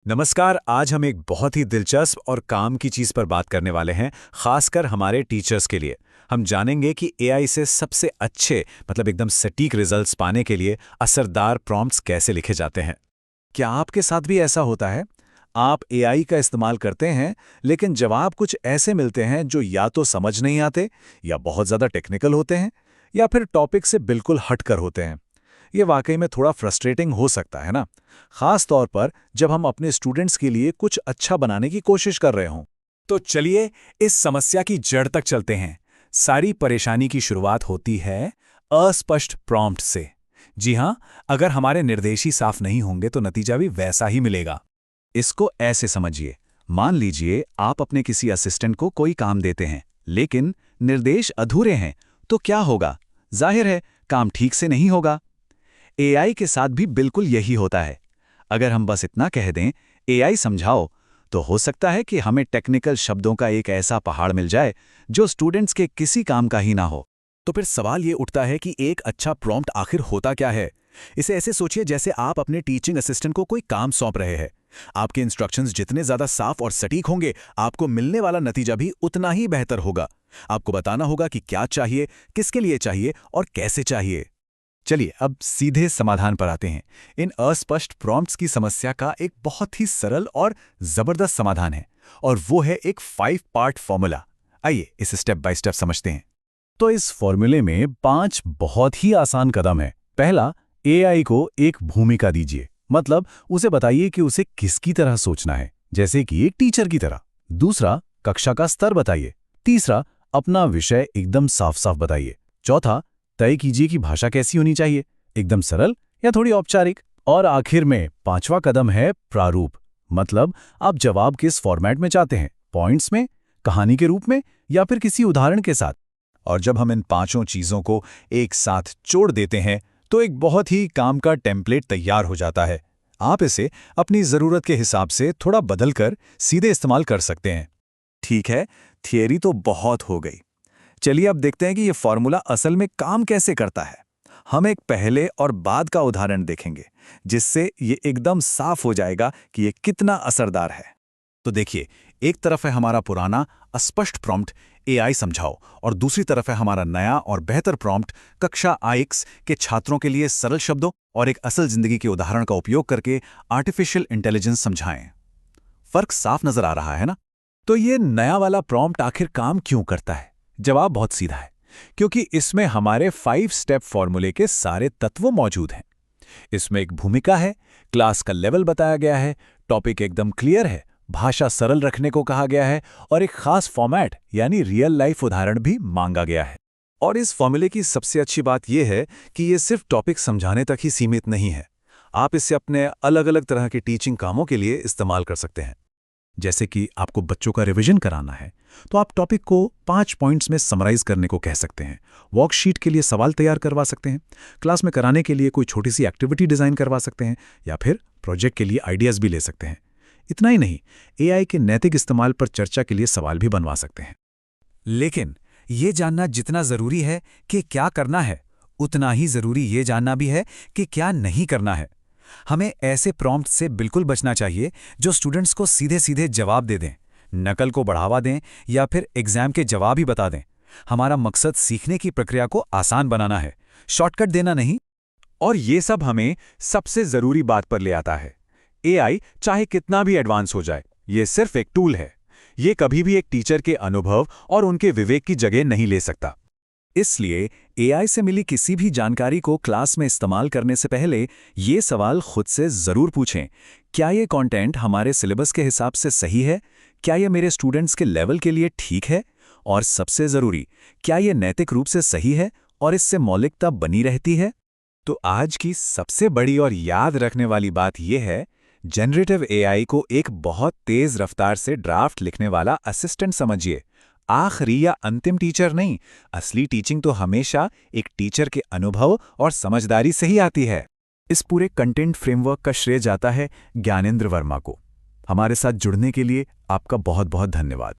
नमस्कार। आज हम एक बहुत ही दिलचस्प और काम की चीज़ पर बात करने वाले हैं, खासकर हमारे टीचर्स के लिए। हम जानेंगे कि एआई से सबसे अच्छे मतलब एकदम सटीक रिजल्ट्स पाने के लिए असरदार प्रॉम्प्ट्स कैसे लिखे जाते हैं। क्या आपके साथ भी ऐसा होता है? आप एआई का इस्तेमाल करते हैं, लेकिन जवाब कुछ ऐसे मिलते हैं जो या तो समझ नहीं आते, या बहुत ज़्यादा टेक्निकल होते हैं, या फिर टॉपिक से बिल्कुल हटकर होते हैं। ये वाकई में थोड़ा फ्रस्ट्रेटिंग हो सकता है ना, खास तौर पर जब हम अपने स्टूडेंट्स के लिए कुछ अच्छा बनाने की कोशिश कर रहे हों। तो चलिए इस समस्या की जड़ तक चलते हैं। सारी परेशानी की शुरुआत होती है अस्पष्ट प्रॉम्प्ट से। जी हाँ, अगर हमारे निर्देश ही साफ नहीं होंगे तो नतीजा भी वैसा ही मिलेगा। इसको ऐसे समझिए, मान लीजिए आप अपने किसी असिस्टेंट को कोई काम देते हैं, लेकिन निर्देश अधूरे हैं, तो क्या होगा? जाहिर है, काम ठीक से नहीं होगा। एआई के साथ भी बिल्कुल यही होता है। अगर हम बस इतना कह दें, एआई समझाओ, तो हो सकता है कि हमें टेक्निकल शब्दों का एक ऐसा पहाड़ मिल जाए जो स्टूडेंट्स के किसी काम का ही ना हो। तो फिर सवाल ये उठता है कि एक अच्छा प्रॉम्प्ट आखिर होता क्या है? इसे ऐसे सोचिए जैसे आप अपने टीचिंग असिस्टेंट को कोई काम सौंप रहे हैं। आपके इंस्ट्रक्शंस जितने ज्यादा साफ और सटीक होंगे, आपको मिलने वाला नतीजा भी उतना ही बेहतर होगा। आपको बताना होगा कि क्या चाहिए, किसके लिए चाहिए और कैसे चाहिए। चलिए अब सीधे समाधान पर आते हैं। इन अस्पष्ट प्रॉम्प्ट्स की समस्या का एक बहुत ही सरल और जबरदस्त समाधान है, और वो है एक 5 पार्ट फॉर्मूला। आइए इसे स्टेप बाय स्टेप समझते हैं। तो इस फॉर्मूले में 5 बहुत ही आसान कदम है। पहला, एआई को एक भूमिका दीजिए, मतलब उसे बताइए कि उसे किसकी तरह सोचना है, जैसे कि एक टीचर की तरह। दूसरा, कक्षा का स्तर बताइए। तीसरा, अपना विषय एकदम साफ साफ बताइए। चौथा, तय कीजिए कि भाषा कैसी होनी चाहिए, एकदम सरल या थोड़ी औपचारिक। और आखिर में 5वां कदम है प्रारूप, मतलब आप जवाब किस फॉर्मेट में चाहते हैं, पॉइंट्स में, कहानी के रूप में, या फिर किसी उदाहरण के साथ। और जब हम इन पांचों चीजों को एक साथ जोड़ देते हैं तो एक बहुत ही काम का टेम्पलेट तैयार हो जाता है। आप इसे अपनी जरूरत के हिसाब से थोड़ा बदलकर सीधे इस्तेमाल कर सकते हैं। ठीक है, थियरी तो बहुत हो गई। चलिए अब देखते हैं कि ये फॉर्मूला असल में काम कैसे करता है। हम एक पहले और बाद का उदाहरण देखेंगे, जिससे ये एकदम साफ हो जाएगा कि ये कितना असरदार है। तो देखिए, एक तरफ है हमारा पुराना अस्पष्ट प्रॉम्प्ट एआई समझाओ, और दूसरी तरफ है हमारा नया और बेहतर प्रॉम्प्ट कक्षा आईएक्स के छात्रों के लिए सरल शब्दों और एक असल जिंदगी के उदाहरण का उपयोग करके आर्टिफिशियल इंटेलिजेंस समझाएं। फर्क साफ नजर आ रहा है ना? तो ये नया वाला प्रॉम्प्ट आखिर काम क्यों करता है? जवाब बहुत सीधा है, क्योंकि इसमें हमारे 5 स्टेप फॉर्मूले के सारे तत्व मौजूद हैं। इसमें एक भूमिका है, क्लास का लेवल बताया गया है, टॉपिक एकदम क्लियर है, भाषा सरल रखने को कहा गया है, और एक खास फॉर्मेट यानी रियल लाइफ उदाहरण भी मांगा गया है। और इस फॉर्मूले की सबसे अच्छी बात यह है कि ये सिर्फ टॉपिक समझाने तक ही सीमित नहीं है। आप इसे अपने अलग अलग तरह के टीचिंग कामों के लिए इस्तेमाल कर सकते हैं। जैसे कि आपको बच्चों का रिवीजन कराना है, तो आप टॉपिक को 5 पॉइंट्स में समराइज करने को कह सकते हैं। वर्कशीट के लिए सवाल तैयार करवा सकते हैं, क्लास में कराने के लिए कोई छोटी सी एक्टिविटी डिजाइन करवा सकते हैं, या फिर प्रोजेक्ट के लिए आइडियाज भी ले सकते हैं। इतना ही नहीं, एआई के नैतिक इस्तेमाल पर चर्चा के लिए सवाल भी बनवा सकते हैं। लेकिन ये जानना जितना जरूरी है कि क्या करना है, उतना ही जरूरी ये जानना भी है कि क्या नहीं करना है। हमें ऐसे प्रॉम्प्ट से बिल्कुल बचना चाहिए जो स्टूडेंट्स को सीधे सीधे जवाब दे दें, नकल को बढ़ावा दें, या फिर एग्जाम के जवाब ही बता दें। हमारा मकसद सीखने की प्रक्रिया को आसान बनाना है, शॉर्टकट देना नहीं। और ये सब हमें सबसे जरूरी बात पर ले आता है। एआई चाहे कितना भी एडवांस हो जाए, ये सिर्फ एक टूल है। ये कभी भी एक टीचर के अनुभव और उनके विवेक की जगह नहीं ले सकता। इसलिए एआई से मिली किसी भी जानकारी को क्लास में इस्तेमाल करने से पहले ये सवाल खुद से जरूर पूछें। क्या ये कंटेंट हमारे सिलेबस के हिसाब से सही है? क्या ये मेरे स्टूडेंट्स के लेवल के लिए ठीक है? और सबसे जरूरी, क्या ये नैतिक रूप से सही है और इससे मौलिकता बनी रहती है? तो आज की सबसे बड़ी और याद रखने वाली बात यह है, जनरेटिव एआई को एक बहुत तेज रफ्तार से ड्राफ्ट लिखने वाला असिस्टेंट समझिए। आखिरी या अंतिम टीचर नहीं, असली टीचिंग तो हमेशा एक टीचर के अनुभव और समझदारी से ही आती है। इस पूरे कंटेंट फ्रेमवर्क का श्रेय जाता है ज्ञानेंद्र वर्मा को। हमारे साथ जुड़ने के लिए आपका बहुत बहुत धन्यवाद।